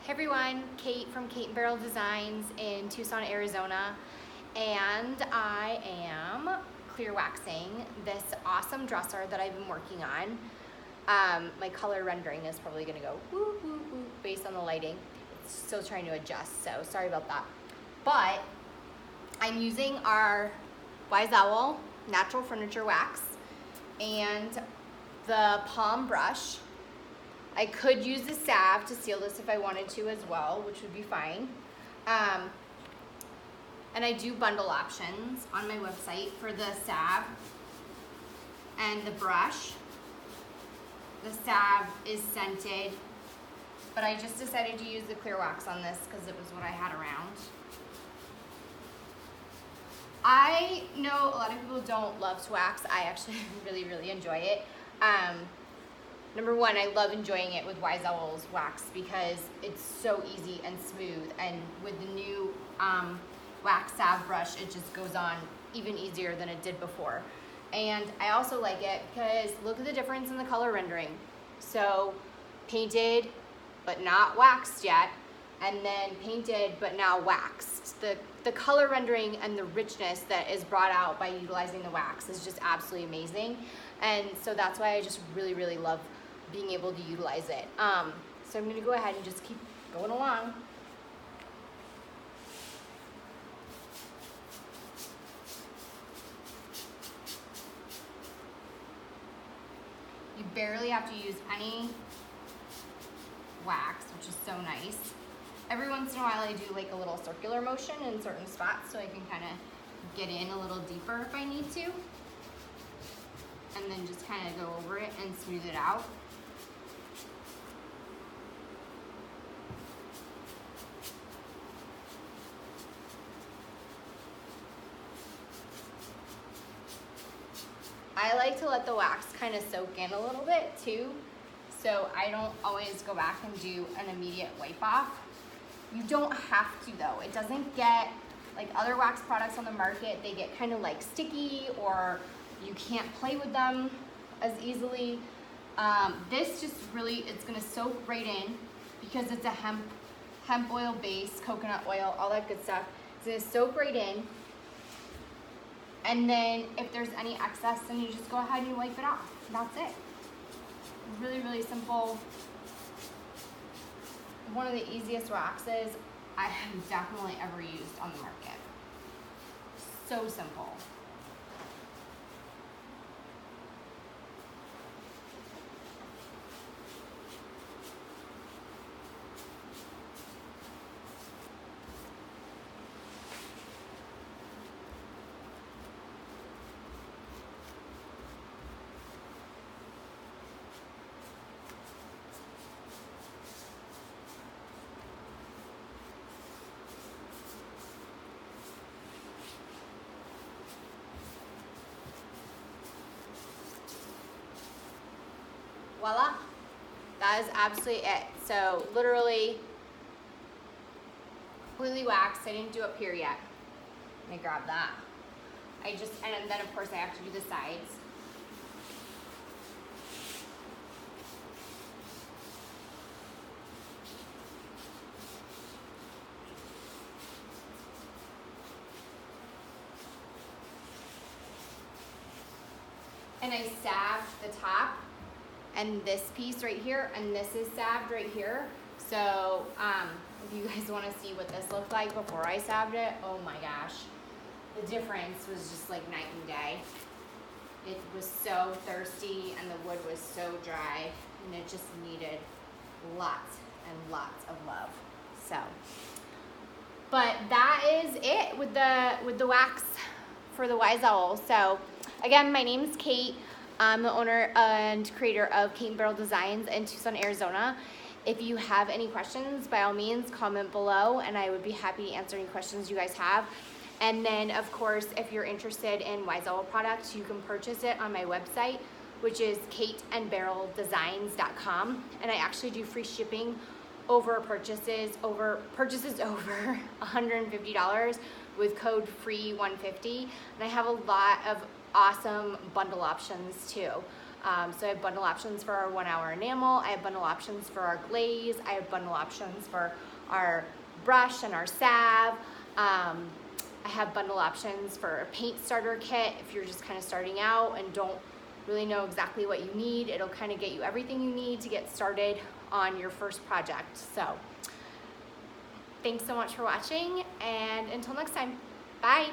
Hey everyone, Kate from Kate&Barrel Designs in Tucson, Arizona, and I am clear waxing this awesome dresser that I've been working on. My color rendering is probably gonna go woo woo woo based on the lighting. It's still trying to adjust, so sorry about that. But I'm using our Wise Owl natural furniture wax and the palm brush. I could use the salve to seal this if I wanted to as well, which would be fine. And I do bundle options on my website for the salve and the brush. The salve is scented, but I just decided to use the clear wax on this because it was what I had around. I know a lot of people don't love to wax. I actually really enjoy it. Number one, I love enjoying it with Wise Owl's wax because it's so easy and smooth, and with the new wax salve brush, it just goes on even easier than it did before. And I also like it because look at the difference in the color rendering. So painted but not waxed yet, and then painted but now waxed. The color rendering and the richness that is brought out by utilizing the wax is just absolutely amazing. And so that's why I just really love being able to utilize it. So I'm gonna go ahead and just keep going along. You barely have to use any wax, which is so nice. Every once in a while I do like a little circular motion in certain spots so I can kind of get in a little deeper if I need to. And then just kind of go over it and smooth it out. I like to let the wax kind of soak in a little bit too, so I don't always go back and do an immediate wipe off. You don't have to though. It doesn't get, like other wax products on the market, they get kind of like sticky or you can't play with them as easily. This just really, it's gonna soak right in because it's a hemp oil base, coconut oil, all that good stuff. It's gonna soak right in. And then if there's any excess, then you just go ahead and you wipe it off. That's it. Really simple. One of the easiest waxes I have definitely ever used on the market. So simple. Voila, that is absolutely it. So literally, completely waxed. I didn't do up here yet. Let me grab that. And then of course I have to do the sides. And I salved the top and this piece right here, and this is salved right here. So if you guys want to see what this looked like before I salved it, oh my gosh, the difference was just like night and day. It was so thirsty and the wood was so dry, and it just needed lots and lots of love. So, but that is it with the wax for the Wise Owl. So again, my name is Kate. I'm the owner and creator of Kate&Barrel Designs in Tucson, Arizona. If you have any questions, by all means, comment below, and I would be happy to answer any questions you guys have. And then, of course, if you're interested in Wise Owl products, you can purchase it on my website, which is kateandbarreldesigns.com. And I actually do free shipping over purchases over $150 with code FREE150. And I have a lot of awesome bundle options too. So I have bundle options for our 1 hour enamel. I have bundle options for our glaze. I have bundle options for our brush and our salve. I have bundle options for a paint starter kit if you're just kind of starting out and don't really know exactly what you need. It'll kind of get you everything you need to get started on your first project. So thanks so much for watching, and until next time, bye.